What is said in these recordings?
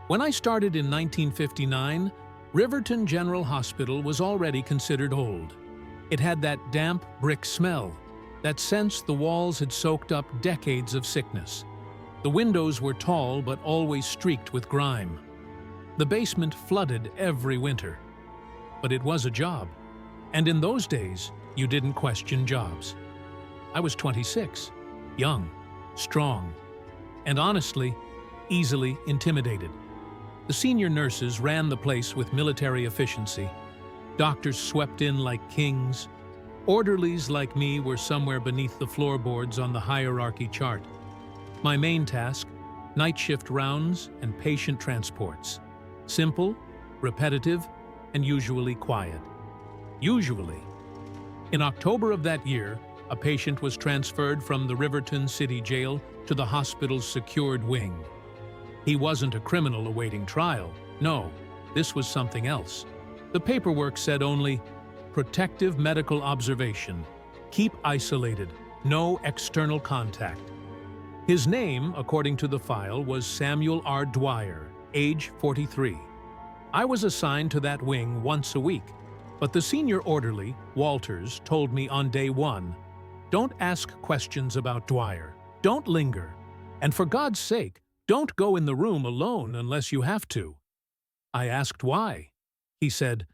When I started in 1959, Riverton General Hospital was already considered old. It had that damp brick smell, that sense the walls had soaked up decades of sickness. The windows were tall but always streaked with grime. The basement flooded every winter. But it was a job. And in those days, you didn't question jobs. I was 26, young, strong, and honestly, easily intimidated. The senior nurses ran the place with military efficiency. Doctors swept in like kings. Orderlies like me were somewhere beneath the floorboards on the hierarchy chart. My main task, night shift rounds and patient transports. Simple, repetitive, and usually quiet. Usually. In October of that year, a patient was transferred from the Riverton City Jail to the hospital's secured wing. He wasn't a criminal awaiting trial. No, this was something else. The paperwork said only, protective medical observation. Keep isolated. No external contact. His name, according to the file, was Samuel R. Dwyer, age 43. I was assigned to that wing once a week, but the senior orderly, Walters, told me on day one, don't ask questions about Dwyer. Don't linger. And for God's sake, don't go in the room alone unless you have to. I asked why. He said,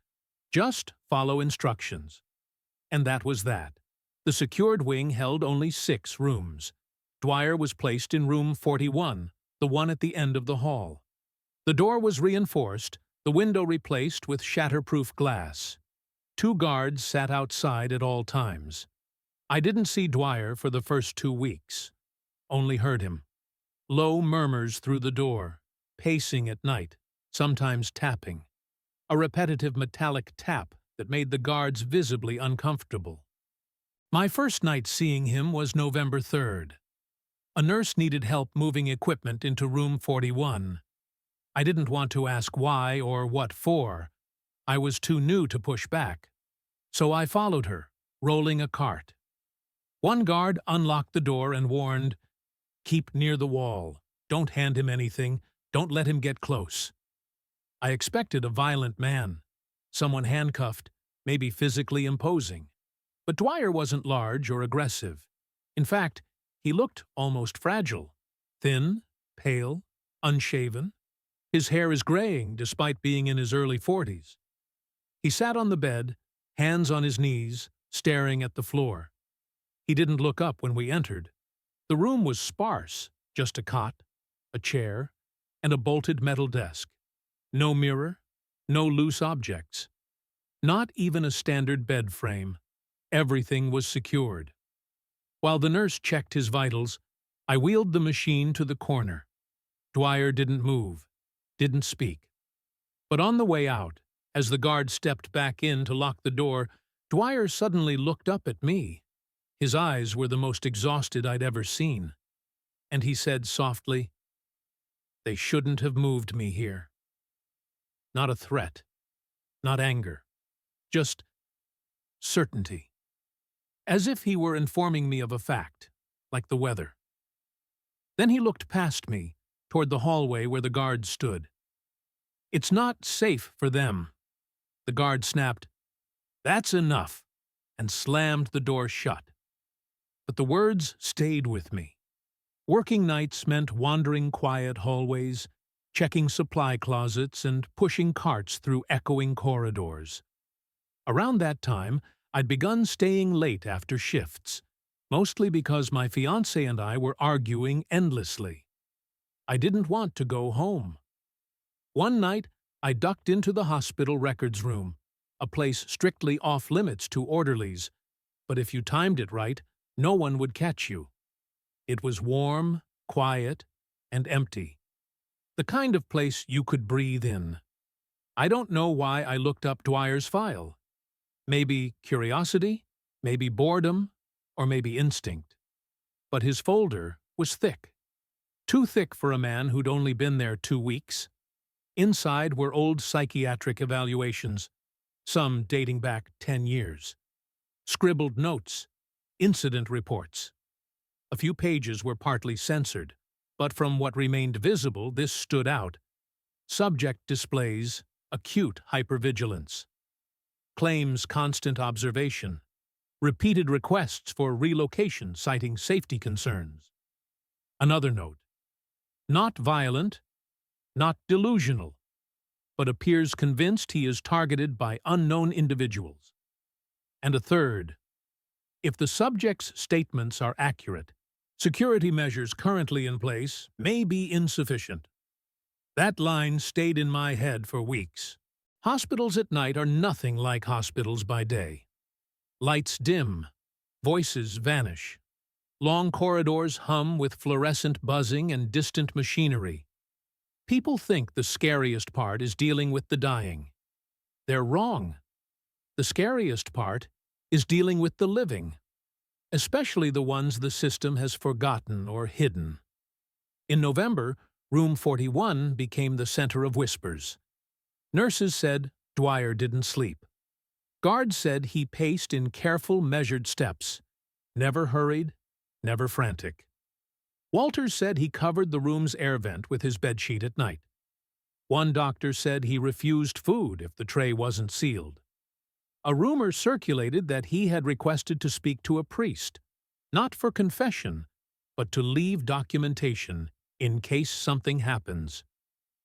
just follow instructions. And that was that. The secured wing held only 6 rooms. Dwyer was placed in room 41, the one at the end of the hall. The door was reinforced, the window replaced with shatterproof glass. 2 guards sat outside at all times. I didn't see Dwyer for the first 2 weeks. Only heard him. Low murmurs through the door, pacing at night, sometimes tapping. A repetitive metallic tap that made the guards visibly uncomfortable. My first night seeing him was November 3rd. A nurse needed help moving equipment into room 41. I didn't want to ask why or what for. I was too new to push back. So I followed her, rolling a cart. One guard unlocked the door and warned, keep near the wall. Don't hand him anything. Don't let him get close. I expected a violent man, someone handcuffed, maybe physically imposing. But Dwyer wasn't large or aggressive. In fact, he looked almost fragile. Thin, pale, unshaven. His hair is graying despite being in his early 40s. He sat on the bed, hands on his knees, staring at the floor. He didn't look up when we entered. The room was sparse, just a cot, a chair, and a bolted metal desk. No mirror, no loose objects. Not even a standard bed frame. Everything was secured. While the nurse checked his vitals, I wheeled the machine to the corner. Dwyer didn't move, didn't speak. But on the way out, as the guard stepped back in to lock the door, Dwyer suddenly looked up at me. His eyes were the most exhausted I'd ever seen. And he said softly, they shouldn't have moved me here. Not a threat, not anger, just certainty. As if he were informing me of a fact, like the weather. Then he looked past me, toward the hallway where the guards stood. It's not safe for them. The guard snapped, that's enough, and slammed the door shut. But the words stayed with me. Working nights meant wandering quiet hallways, checking supply closets, and pushing carts through echoing corridors. Around that time, I'd begun staying late after shifts, mostly because my fiancé and I were arguing endlessly. I didn't want to go home. One night, I ducked into the hospital records room, a place strictly off-limits to orderlies, but if you timed it right, no one would catch you. It was warm, quiet, and empty. The kind of place you could breathe in. I don't know why I looked up Dwyer's file. Maybe curiosity, maybe boredom, or maybe instinct. But his folder was thick. Too thick for a man who'd only been there 2 weeks. Inside were old psychiatric evaluations, some dating back 10 years. Scribbled notes, incident reports. A few pages were partly censored, but from what remained visible, this stood out. Subject displays acute hypervigilance, claims constant observation, repeated requests for relocation citing safety concerns. Another note, not violent, not delusional, but appears convinced he is targeted by unknown individuals. And a third, if the subject's statements are accurate, security measures currently in place may be insufficient. That line stayed in my head for weeks. Hospitals at night are nothing like hospitals by day. Lights dim, voices vanish. Long corridors hum with fluorescent buzzing and distant machinery. People think the scariest part is dealing with the dying. They're wrong. The scariest part is dealing with the living, especially the ones the system has forgotten or hidden. In November, Room 41 became the center of whispers. Nurses said Dwyer didn't sleep. Guards said he paced in careful, measured steps, never hurried, never frantic. Walters said he covered the room's air vent with his bedsheet at night. One doctor said he refused food if the tray wasn't sealed. A rumor circulated that he had requested to speak to a priest, not for confession, but to leave documentation in case something happens.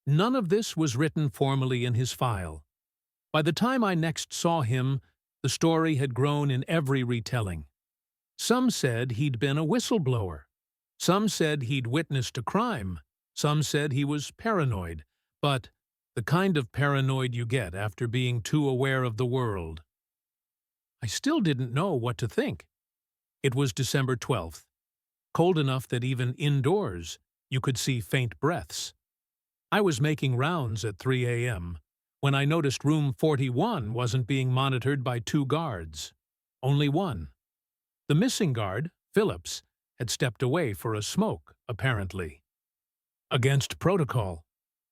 None of this was written formally in his file. By the time I next saw him, the story had grown in every retelling. Some said he'd been a whistleblower. Some said he'd witnessed a crime. Some said he was paranoid, but the kind of paranoid you get after being too aware of the world. I still didn't know what to think. It was December 12th, cold enough that even indoors you could see faint breaths. I was making rounds at 3 a.m. when I noticed room 41 wasn't being monitored by 2 guards. Only one. The missing guard, Phillips, had stepped away for a smoke, apparently. Against protocol,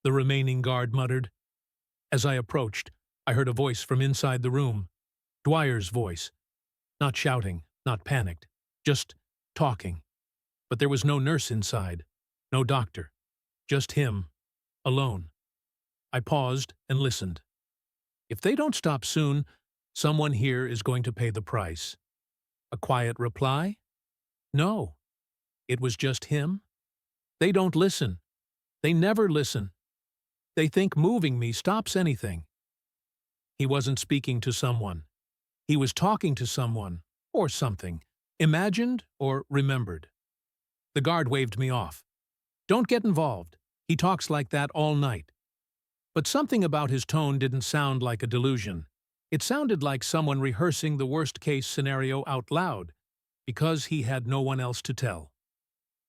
the remaining guard muttered. As I approached, I heard a voice from inside the room. Dwyer's voice. Not shouting, not panicked, just talking. But there was no nurse inside, no doctor, just him, alone. I paused and listened. If they don't stop soon, someone here is going to pay the price. A quiet reply? No. It was just him. They don't listen. They never listen. They think moving me stops anything. He wasn't speaking to someone. He was talking to someone, or something, imagined or remembered. The guard waved me off. Don't get involved. He talks like that all night. But something about his tone didn't sound like a delusion. It sounded like someone rehearsing the worst-case scenario out loud, because he had no one else to tell.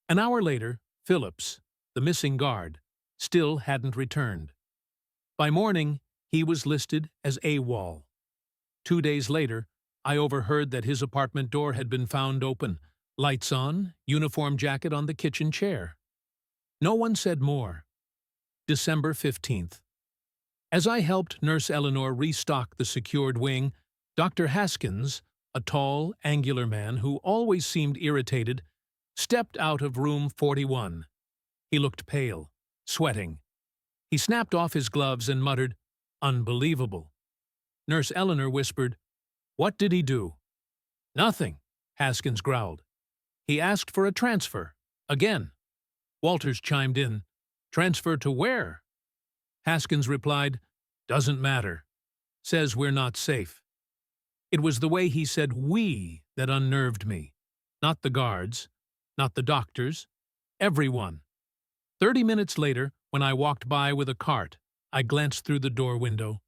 An hour later, Phillips, the missing guard, still hadn't returned. By morning, he was listed as AWOL. 2 days later, I overheard that his apartment door had been found open, lights on, uniform jacket on the kitchen chair. No one said more. December 15th. As I helped Nurse Eleanor restock the secured wing, Dr. Haskins, a tall, angular man who always seemed irritated, stepped out of room 41. He looked pale, sweating. He snapped off his gloves and muttered, "Unbelievable." Nurse Eleanor whispered, "What did he do?" "Nothing," Haskins growled. "He asked for a transfer. Again." Walters chimed in, "Transfer to where?" Haskins replied, "Doesn't matter. Says we're not safe." It was the way he said "we" that unnerved me. Not the guards, not the doctors, everyone. 30 minutes later, when I walked by with a cart, I glanced through the door window.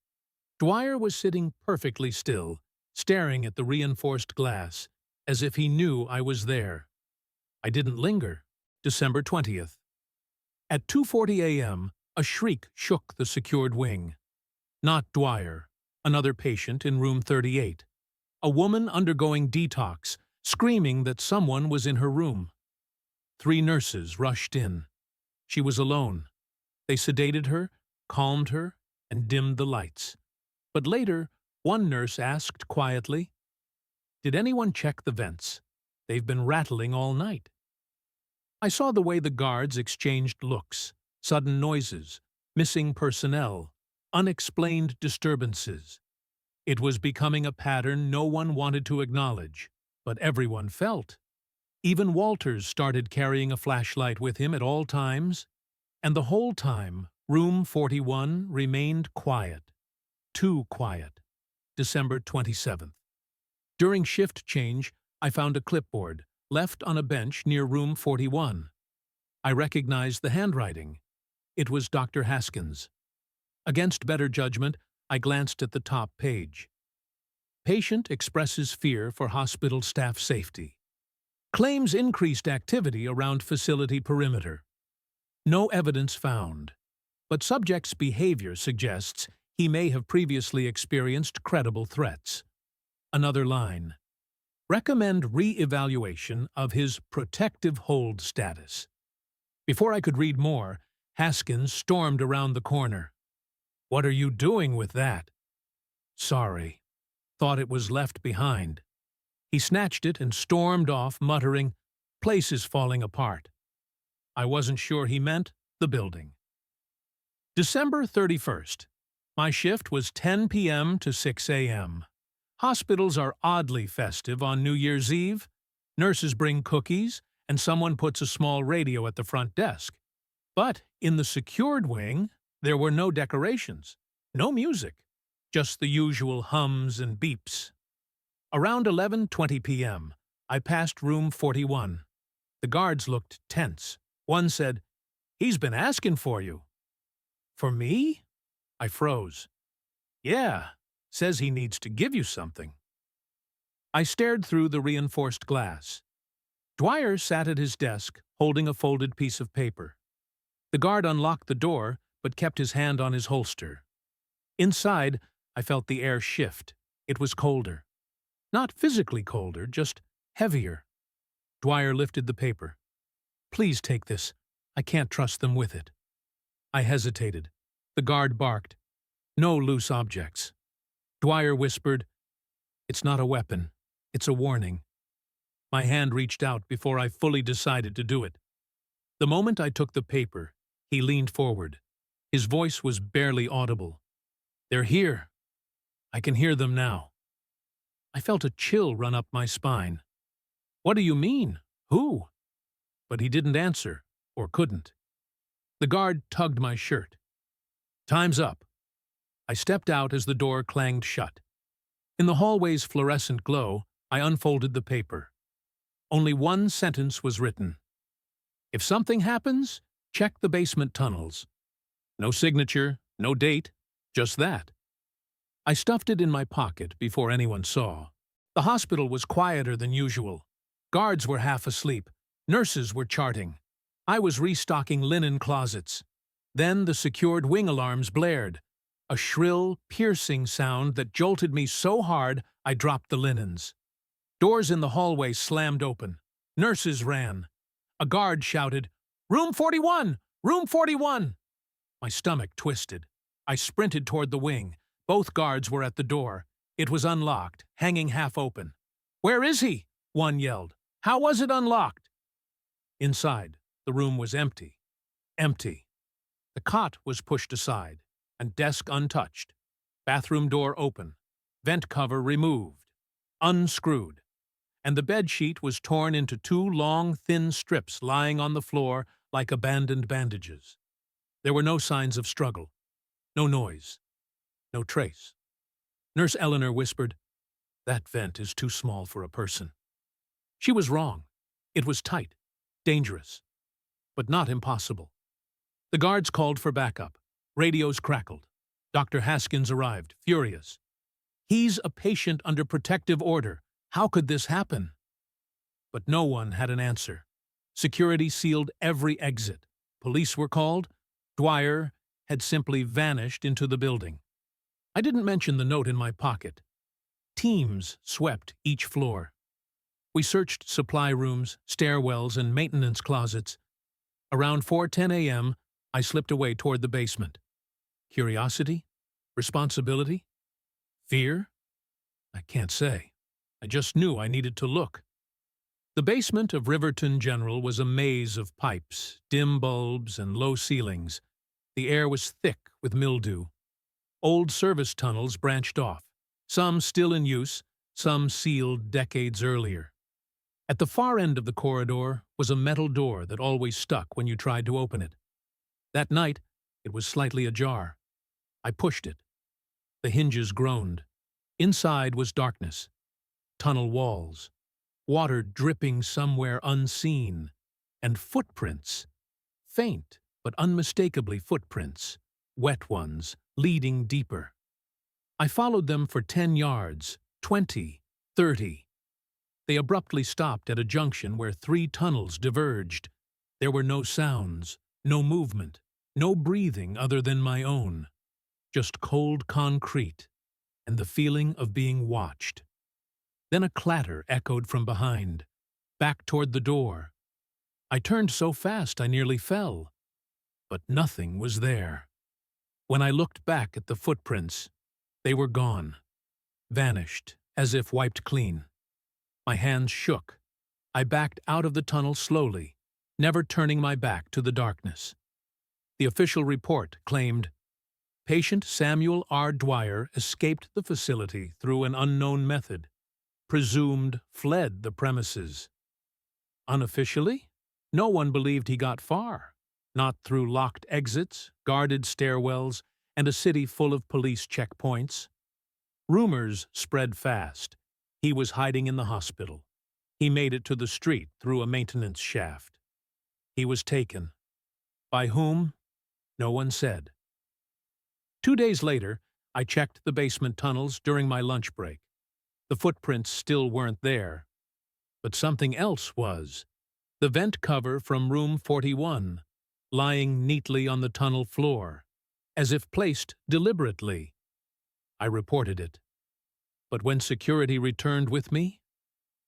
Dwyer was sitting perfectly still, staring at the reinforced glass, as if he knew I was there. I didn't linger. December 20th. At 2:40 a.m., a shriek shook the secured wing. Not Dwyer, another patient in room 38. A woman undergoing detox, screaming that someone was in her room. 3 nurses rushed in. She was alone. They sedated her, calmed her, and dimmed the lights. But later, one nurse asked quietly, "Did anyone check the vents? They've been rattling all night." I saw the way the guards exchanged looks, sudden noises, missing personnel, unexplained disturbances. It was becoming a pattern no one wanted to acknowledge, but everyone felt. Even Walters started carrying a flashlight with him at all times, and the whole time, room 41 remained quiet. Too quiet. December 27th. During shift change, I found a clipboard, left on a bench near room 41. I recognized the handwriting. It was Dr. Haskins. Against better judgment, I glanced at the top page. Patient expresses fear for hospital staff safety. Claims increased activity around facility perimeter. No evidence found, but subject's behavior suggests he may have previously experienced credible threats. Another line. Recommend re-evaluation of his protective hold status. Before I could read more, Haskins stormed around the corner. "What are you doing with that?" "Sorry. Thought it was left behind." He snatched it and stormed off, muttering, "Place is falling apart." I wasn't sure he meant the building. December 31st. My shift was 10 p.m. to 6 a.m. Hospitals are oddly festive on New Year's Eve. Nurses bring cookies, and someone puts a small radio at the front desk. But in the secured wing, there were no decorations, no music, just the usual hums and beeps. Around 11:20 p.m., I passed room 41. The guards looked tense. One said, "He's been asking for you." "For me?" I froze. "Yeah, says he needs to give you something." I stared through the reinforced glass. Dwyer sat at his desk, holding a folded piece of paper. The guard unlocked the door, but kept his hand on his holster. Inside, I felt the air shift. It was colder. Not physically colder, just heavier. Dwyer lifted the paper. "Please take this. I can't trust them with it." I hesitated. The guard barked. "No loose objects." Dwyer whispered, "It's not a weapon. It's a warning." My hand reached out before I fully decided to do it. The moment I took the paper, he leaned forward. His voice was barely audible. "They're here. I can hear them now." I felt a chill run up my spine. "What do you mean? Who?" But he didn't answer, or couldn't. The guard tugged my shirt. "Time's up." I stepped out as the door clanged shut. In the hallway's fluorescent glow, I unfolded the paper. Only one sentence was written. "If something happens, check the basement tunnels." No signature, no date, just that. I stuffed it in my pocket before anyone saw. The hospital was quieter than usual. Guards were half asleep. Nurses were charting. I was restocking linen closets. Then the secured wing alarms blared, a shrill, piercing sound that jolted me so hard I dropped the linens. Doors in the hallway slammed open. Nurses ran. A guard shouted, "Room 41! Room 41!" My stomach twisted. I sprinted toward the wing. Both guards were at the door. It was unlocked, hanging half open. "Where is he?" one yelled. "How was it unlocked?" Inside, the room was empty. Empty. The cot was pushed aside, and desk untouched. Bathroom door open. Vent cover removed. Unscrewed. And the bedsheet was torn into two long, thin strips lying on the floor like abandoned bandages. There were no signs of struggle. No noise. No trace. Nurse Eleanor whispered, "That vent is too small for a person." She was wrong. It was tight, dangerous, but not impossible. The guards called for backup. Radios crackled. Dr. Haskins arrived, furious. "He's a patient under protective order. How could this happen?" But no one had an answer. Security sealed every exit. Police were called. Dwyer had simply vanished into the building. I didn't mention the note in my pocket. Teams swept each floor. We searched supply rooms, stairwells, and maintenance closets. Around 4:10 a.m., I slipped away toward the basement. Curiosity? Responsibility? Fear? I can't say. I just knew I needed to look. The basement of Riverton General was a maze of pipes, dim bulbs, and low ceilings. The air was thick with mildew. Old service tunnels branched off, some still in use, some sealed decades earlier. At the far end of the corridor was a metal door that always stuck when you tried to open it. That night, it was slightly ajar. I pushed it. The hinges groaned. Inside was darkness, tunnel walls, water dripping somewhere unseen, and footprints. Faint, but unmistakably footprints, wet ones, leading deeper. I followed them for 10 yards, 20, 30. They abruptly stopped at a junction where 3 tunnels diverged. There were no sounds, no movement, no breathing other than my own. Just cold concrete, and the feeling of being watched. Then a clatter echoed from behind, back toward the door. I turned so fast I nearly fell. But nothing was there. When I looked back at the footprints, they were gone, vanished, as if wiped clean. My hands shook. I backed out of the tunnel slowly, never turning my back to the darkness. The official report claimed, patient Samuel R. Dwyer escaped the facility through an unknown method, presumed fled the premises. Unofficially, no one believed he got far, not through locked exits, guarded stairwells, and a city full of police checkpoints. Rumors spread fast. He was hiding in the hospital. He made it to the street through a maintenance shaft. He was taken. By whom? No one said. 2 days later, I checked the basement tunnels during my lunch break. The footprints still weren't there. But something else was. The vent cover from room 41, lying neatly on the tunnel floor, as if placed deliberately. I reported it. But when security returned with me,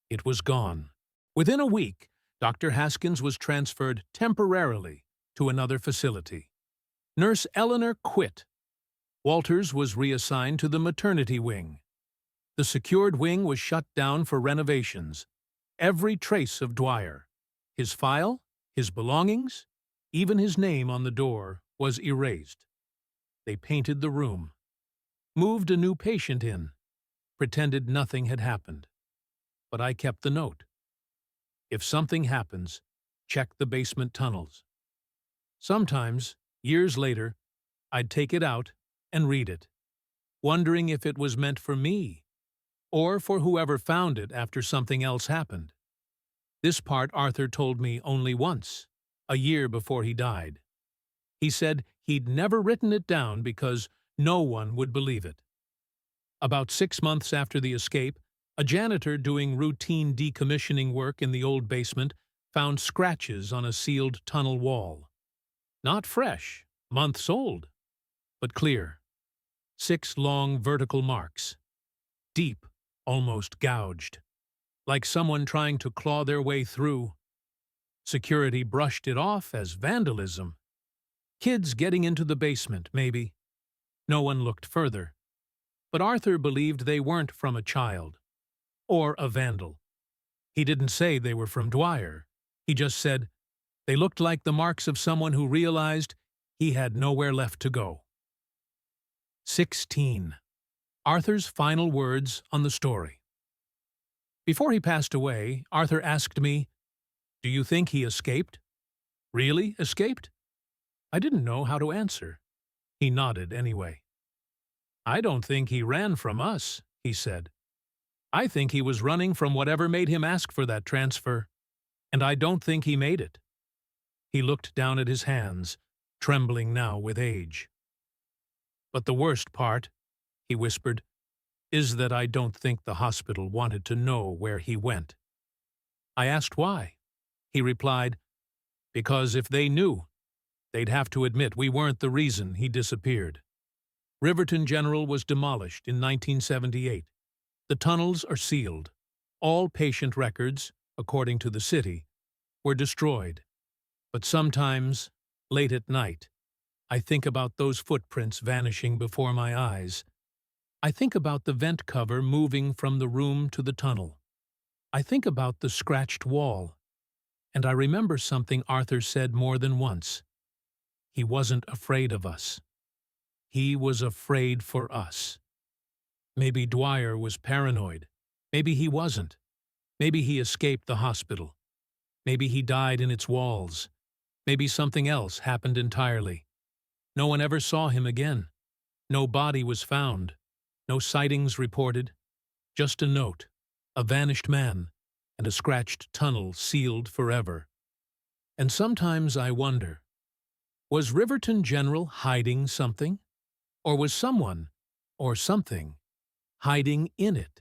it was gone. Within a week, Dr. Haskins was transferred temporarily to another facility. Nurse Eleanor quit. Walters was reassigned to the maternity wing. The secured wing was shut down for renovations. Every trace of Dwyer, his file, his belongings, even his name on the door, was erased. They painted the room, moved a new patient in, pretended nothing had happened. But I kept the note. If something happens, check the basement tunnels. Sometimes, years later, I'd take it out and read it, wondering if it was meant for me, or for whoever found it after something else happened. This part Arthur told me only once, a year before he died. He said he'd never written it down because no one would believe it. About 6 months after the escape, a janitor doing routine decommissioning work in the old basement found scratches on a sealed tunnel wall. Not fresh, months old, but clear. 6 long vertical marks. Deep, almost gouged. Like someone trying to claw their way through. Security brushed it off as vandalism. Kids getting into the basement, maybe. No one looked further. But Arthur believed they weren't from a child. Or a vandal. He didn't say they were from Dwyer. He just said they looked like the marks of someone who realized he had nowhere left to go. 16. Arthur's final words on the story. Before he passed away, Arthur asked me, "Do you think he escaped? Really escaped?" I didn't know how to answer. He nodded anyway. "I don't think he ran from us," he said. "I think he was running from whatever made him ask for that transfer, and I don't think he made it." He looked down at his hands, trembling now with age. "But the worst part," he whispered, "is that I don't think the hospital wanted to know where he went." I asked why. He replied, "Because if they knew, they'd have to admit we weren't the reason he disappeared." Riverton General was demolished in 1978. The tunnels are sealed. All patient records, according to the city, were destroyed. But sometimes, late at night, I think about those footprints vanishing before my eyes. I think about the vent cover moving from the room to the tunnel. I think about the scratched wall. And I remember something Arthur said more than once. He wasn't afraid of us. He was afraid for us. Maybe Dwyer was paranoid. Maybe he wasn't. Maybe he escaped the hospital. Maybe he died in its walls. Maybe something else happened entirely. No one ever saw him again. No body was found. No sightings reported. Just a note, a vanished man, and a scratched tunnel sealed forever. And sometimes I wonder, was Riverton General hiding something? Or was someone, or something, hiding in it?